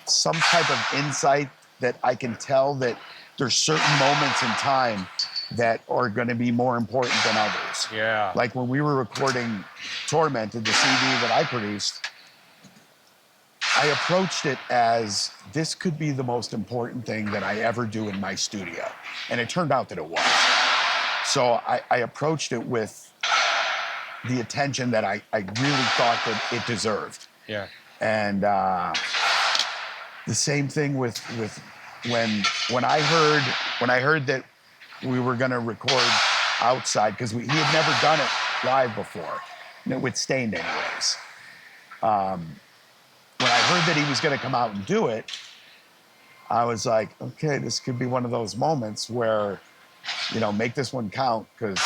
some type of insight that I can tell that there's certain moments in time that are going to be more important than others. Yeah. Like when we were recording Tormented, the CD that I produced, I approached it as this could be the most important thing that I ever do in my studio. And it turned out that it was. So I approached it with the attention that I really thought that it deserved. Yeah. And the same thing with when I heard that we were going to record Outside, because he had never done it live before, with Stained anyways. When I heard that he was going to come out and do it, I was like, okay, this could be one of those moments where, make this one count, because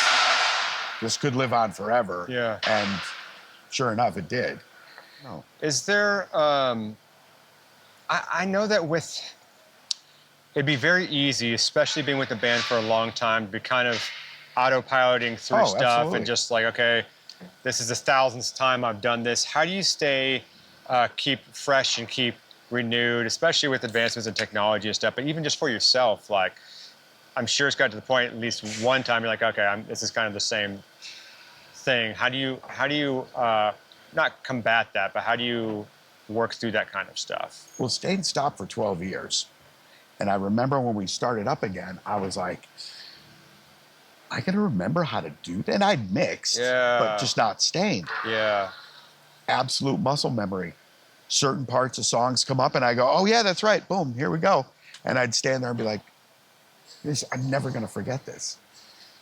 this could live on forever. Yeah. And sure enough, it did. No. Is there, I know that it'd be very easy, especially being with the band for a long time, to be kind of autopiloting through stuff absolutely. And just like, okay, this is the 1000th time I've done this. How do you keep fresh and keep renewed, especially with advancements in technology and stuff, but even just for yourself? Like, I'm sure it's got to the point at least one time you're like, okay, this is kind of the same thing. How do you not combat that, but how do you work through that kind of stuff? Well, Stained stopped for 12 years. And I remember when we started up again, I was like, I got to remember how to do that. And I'd mixed, but just not Stained. Yeah. Absolute muscle memory. Certain parts of songs come up and I go, oh yeah, that's right. Boom, here we go. And I'd stand there and be like, I'm never going to forget this.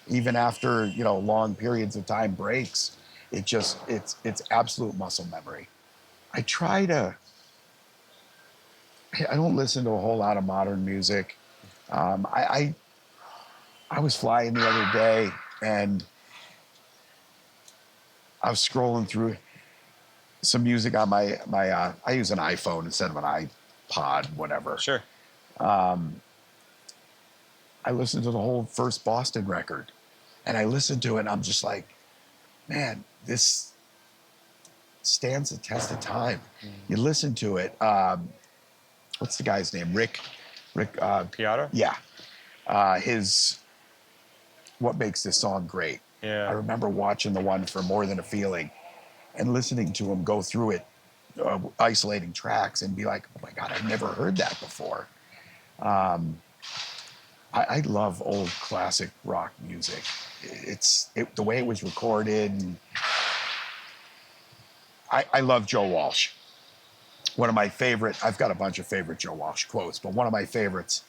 Even after, long periods of time breaks, it's absolute muscle memory. I try to, I don't listen to a whole lot of modern music. I was flying the other day and I was scrolling through some music on my I use an iPhone instead of an iPod, whatever. Sure. I listened to the whole first Boston record, and I listened to it, and I'm just like, man, this stands the test of time. You listen to it. What's the guy's name? Rick. Piotr? Yeah. His What Makes This Song Great. Yeah. I remember watching the one for More Than a Feeling and listening to him go through it, isolating tracks and be like, oh my God, I've never heard that before. I love old classic rock music. The way it was recorded. And I love Joe Walsh. One of my favorite, I've got a bunch of favorite Joe Walsh quotes, but one of my favorites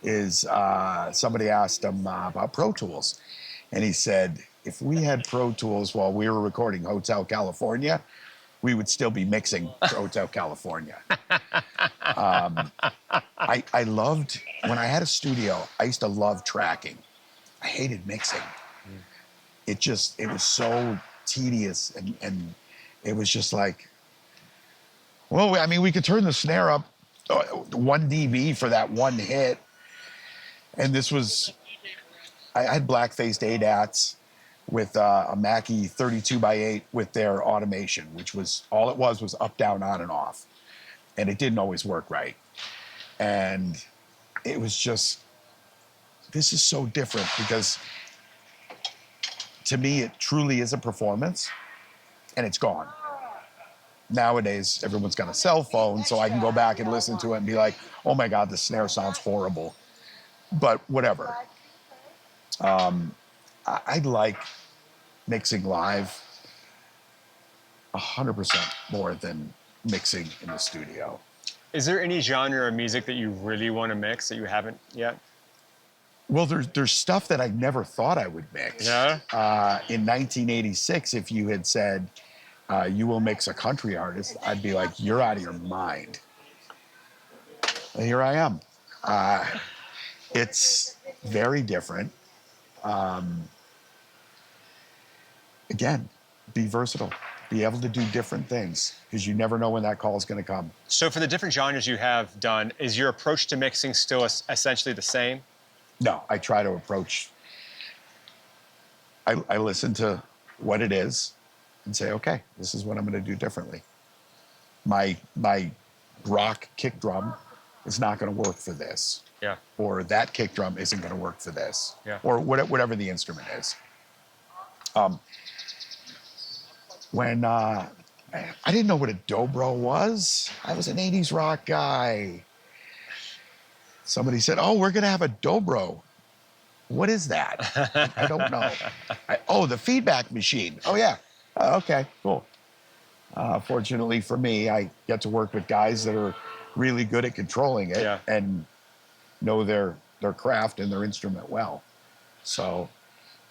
is somebody asked him about Pro Tools. And he said, if we had Pro Tools while we were recording Hotel California, we would still be mixing Hotel California. I loved, when I had a studio, I used to love tracking. I hated mixing. It was so tedious and it was just like, well, I mean, we could turn the snare up 1 dB for that one hit. And this was, I had black-faced ADATs with a Mackie 32x8 with their automation, which was, all it was up, down, on, and off. And it didn't always work right. And it was just, this is so different because to me, it truly is a performance and it's gone. Nowadays, everyone's got a cell phone, so I can go back and listen to it and be like, oh my God, the snare sounds horrible. But whatever. I like mixing live 100% more than mixing in the studio. Is there any genre of music that you really want to mix that you haven't yet? Well, there's stuff that I never thought I would mix. Yeah? In 1986, if you had said, you will mix a country artist, I'd be like, you're out of your mind. And here I am. It's very different. Again, be versatile. Be able to do different things because you never know when that call is going to come. So for the different genres you have done, is your approach to mixing still essentially the same? No, I try to approach, I listen to what it is and say, okay, this is what I'm going to do differently. My rock kick drum is not going to work for this. Yeah. Or that kick drum isn't going to work for this. Yeah. Or whatever the instrument is. When I didn't know what a dobro was. I was an 80s rock guy. Somebody said, oh, we're going to have a dobro. What is that? I don't know. The feedback machine. Oh, yeah. Okay, cool. Fortunately for me, I get to work with guys that are really good at controlling it and know their craft and their instrument well. So,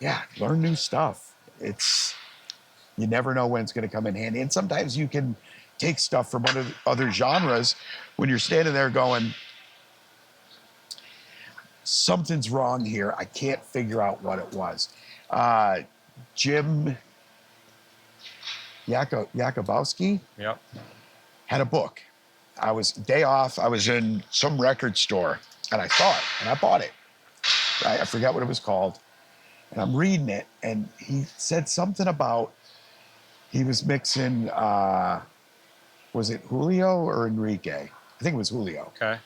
yeah, learn new stuff. You never know when it's going to come in handy. And sometimes you can take stuff from other genres when you're standing there going, something's wrong here. I can't figure out what it was. Jim Jakubowski had a book. I was day off. I was in some record store and I saw it and I bought it. I forget what it was called. And I'm reading it and he said something about he was mixing, was it Julio or Enrique? I think it was Julio. Okay.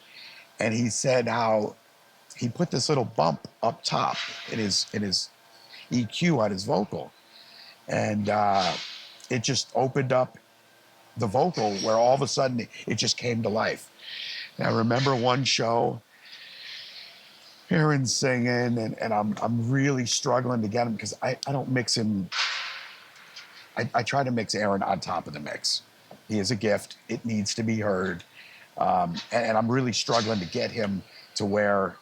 And he said how he put this little bump up top in his EQ on his vocal. And it just opened up the vocal where all of a sudden it just came to life. And I remember one show, Aaron's singing and I'm really struggling to get him because I don't mix him. I try to mix Aaron on top of the mix. He is a gift. It needs to be heard. And I'm really struggling to get him to where,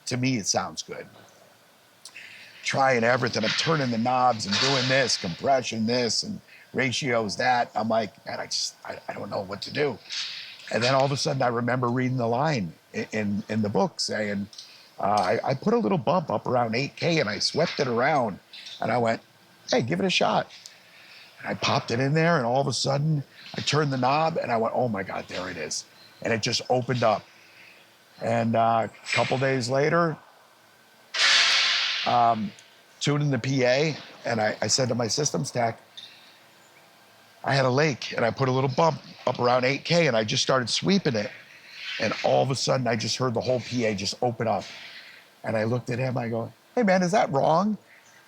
to me, it sounds good. Trying everything. I'm turning the knobs and doing this, compression, this, and ratios, that. I'm like, man, I don't know what to do. And then all of a sudden I remember reading the line in the book saying, I put a little bump up around 8K and I swept it around. And I went, hey, give it a shot. And I popped it in there, and all of a sudden I turned the knob and I went, oh my God, there it is. And it just opened up. And a couple days later, tuning the PA, and I said to my systems tech, I had a lake and I put a little bump up around 8K and I just started sweeping it. And all of a sudden I just heard the whole PA just open up. And I looked at him, I go, hey man, is that wrong?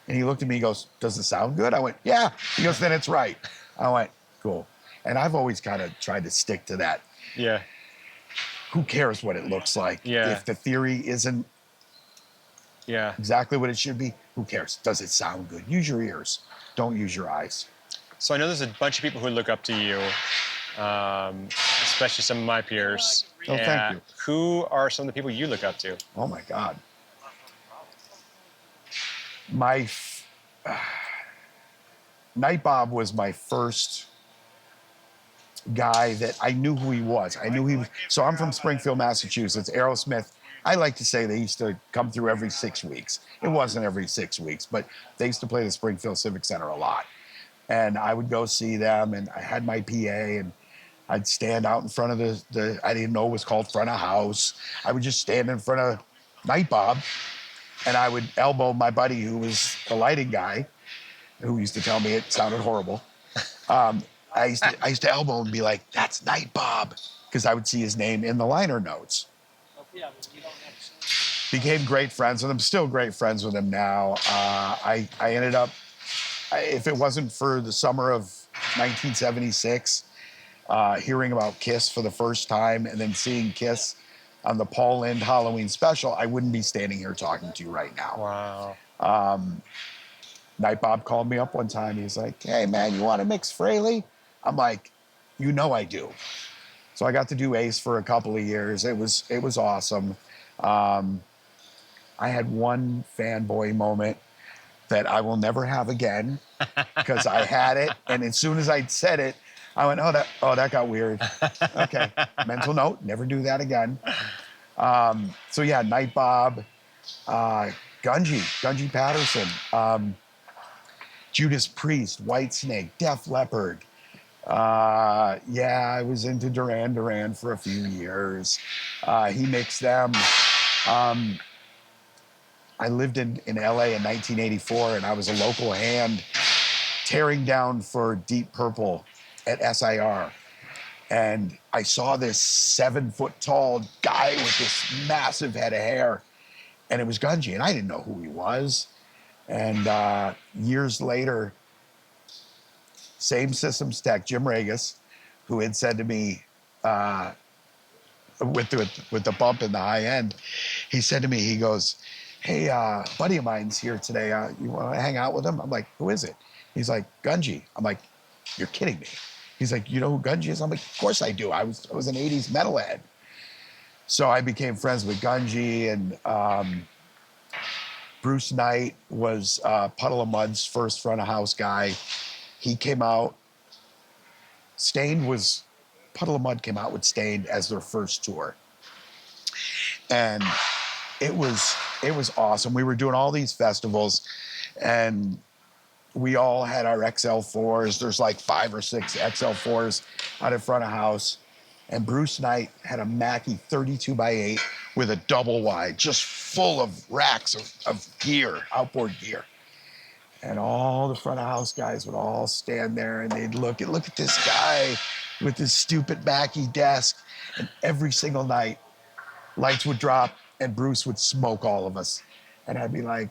And he looked at me, he goes, does it sound good? I went, yeah. He goes, then it's right. I went, cool. And I've always kind of tried to stick to that. Yeah. Who cares what it looks like? Yeah. If the theory isn't exactly what it should be, who cares? Does it sound good? Use your ears. Don't use your eyes. So I know there's a bunch of people who look up to you, especially some of my peers. Oh, thank you. Who are some of the people you look up to? Oh my God. Night Bob was my first guy that I knew who he was. I knew he was. So I'm from Springfield, Massachusetts. Aerosmith, I like to say they used to come through every 6 weeks. It wasn't every 6 weeks, but they used to play the Springfield Civic Center a lot. And I would go see them, and I had my PA, and I'd stand out in front of the I didn't know it was called front of house. I would just stand in front of Night Bob, and I would elbow my buddy who was the lighting guy, who used to tell me it sounded horrible. I used to elbow him and be like, that's Night Bob, because I would see his name in the liner notes. Became great friends with him, still great friends with him now. I ended up, if it wasn't for the summer of 1976, hearing about Kiss for the first time and then seeing Kiss on the Paul Lynde Halloween special, I wouldn't be standing here talking to you right now. Wow. Night Bob called me up one time. He's like, hey, man, you want to mix Fraley? I'm like, you know I do. So I got to do Ace for a couple of years. It was awesome. I had one fanboy moment that I will never have again because I had it. And as soon as I said it, I went, oh, that got weird. Okay, mental note, never do that again. So yeah, Night Bob, Gungy Patterson, Judas Priest, Whitesnake, Def Leppard. Yeah, I was into Duran Duran for a few years. He mixed them. I lived in LA in 1984, and I was a local hand tearing down for Deep Purple at SIR. And I saw this 7-foot-tall guy with this massive head of hair, and it was Gungy, and I didn't know who he was. And years later, same systems tech, Jim Regas, who had said to me, with the bump in the high end, he said to me, he goes, hey, a buddy of mine's here today. You want to hang out with him? I'm like, who is it? He's like, Gungy. I'm like, you're kidding me. He's like, you know who Gungy is? I'm like, of course I do. I was an 80s metalhead. So I became friends with Gungy, and Bruce Knight was Puddle of Mud's first front of house guy. He came out, Puddle of Mud came out with Stained as their first tour. And it was awesome. We were doing all these festivals, and we all had our XL4s. There's like 5 or 6 XL4s out in front of house. And Bruce Knight had a Mackie 32x8 with a double wide, just full of racks of gear, outboard gear. And all the front of house guys would all stand there, and they'd look at this guy with this stupid Mackie desk. And every single night, lights would drop and Bruce would smoke all of us. And I'd be like,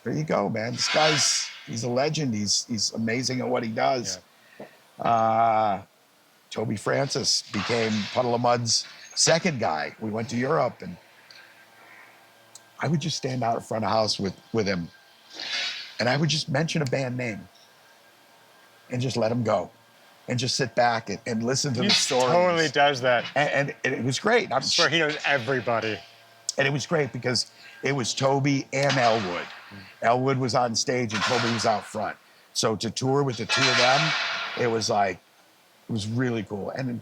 there you go, man. This guy's, he's a legend. He's amazing at what he does. Yeah. Toby Francis became Puddle of Mud's second guy. We went to Europe, and I would just stand out in front of house with him, and I would just mention a band name and just let him go and just sit back and listen to the stories. He totally does that. And it was great. I'm sure he knows everybody. And it was great because it was Toby and Elwood. Elwood was on stage and Toby was out front. So to tour with the two of them it was really cool. And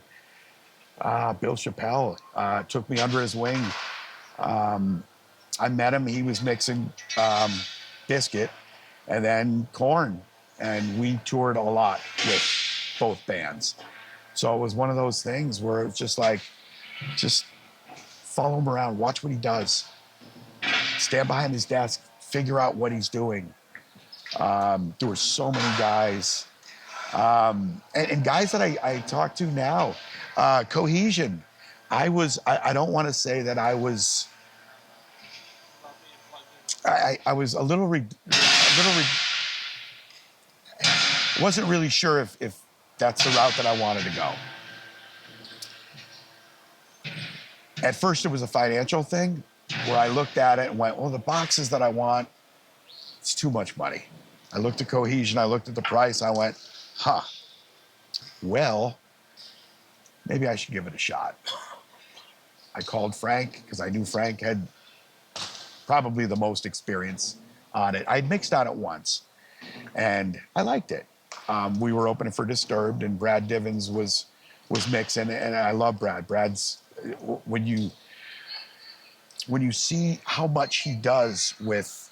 Bill Chappelle took me under his wing. I met him. He was mixing Biscuit and then Korn, and we toured a lot with both bands. So it was one of those things where it's just like, just follow him around, watch what he does, stand behind his desk, figure out what he's doing. There were so many guys, and guys that I talk to now. Cohesion. I don't want to say that I was. I was a little. Wasn't really sure if that's the route that I wanted to go. At first, it was a financial thing where I looked at it and went, well, the boxes that I want, it's too much money. I looked at Cohesion, I looked at the price, I went, well, maybe I should give it a shot. I called Frank because I knew Frank had probably the most experience on it. I'd mixed on it once and I liked it. We were opening for Disturbed and Brad Divins was mixing, and I love Brad. Brad's, when you see how much he does with,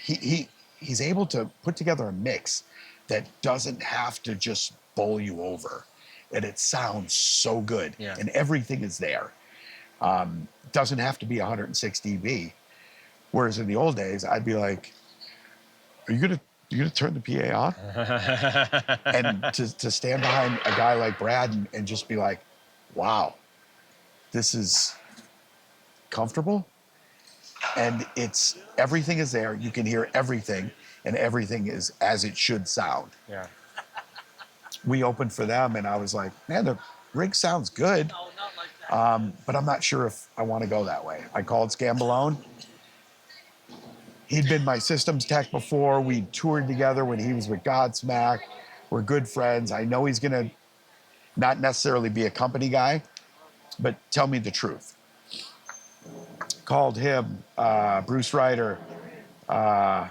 he's able to put together a mix that doesn't have to just bowl you over, and it sounds so good, and everything is there. Doesn't have to be 106 dB. Whereas in the old days, I'd be like, "Are you gonna turn the PA on?" And to stand behind a guy like Brad and just be like, "Wow, this is comfortable," and everything is there. You can hear everything, and everything is as it should sound. Yeah. We opened for them, and I was like, "Man, the rig sounds good, but I'm not sure if I want to go that way." I called Scambalone. He'd been my systems tech before. We toured together when he was with Godsmack. We're good friends. I know he's gonna not necessarily be a company guy, but tell me the truth. Called him, Bruce Ryder, and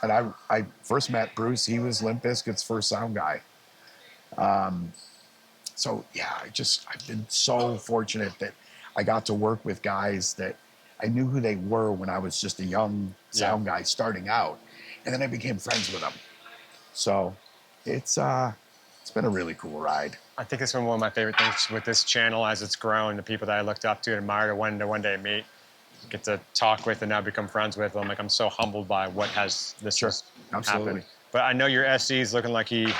I first met Bruce. He was Limp Bizkit's first sound guy. So yeah, I've been so fortunate that I got to work with guys that I knew who they were when I was just a young sound guy starting out, and then I became friends with them. So it's been a really cool ride. I think it's been one of my favorite things with this channel as it's grown. The people that I looked up to and admired to one day meet, get to talk with, and now become friends with. I'm so humbled by what has happened. But I know your SC is looking like he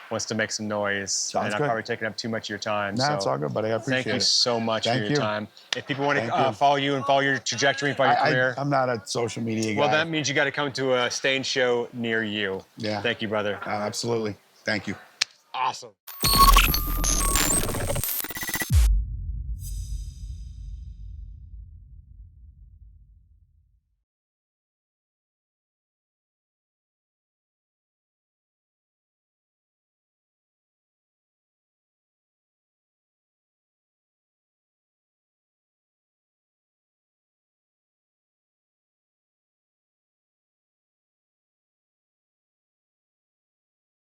wants to make some noise. Sounds and good. I've probably taken up too much of your time. No, it's all good, buddy. I appreciate it. Thank you so much for your time. If people want Thank to you. follow you and follow your trajectory and follow your career. I'm not a social media guy. Well, that means you got to come to a stage show near you. Yeah. Thank you, brother. Absolutely. Thank you. Awesome.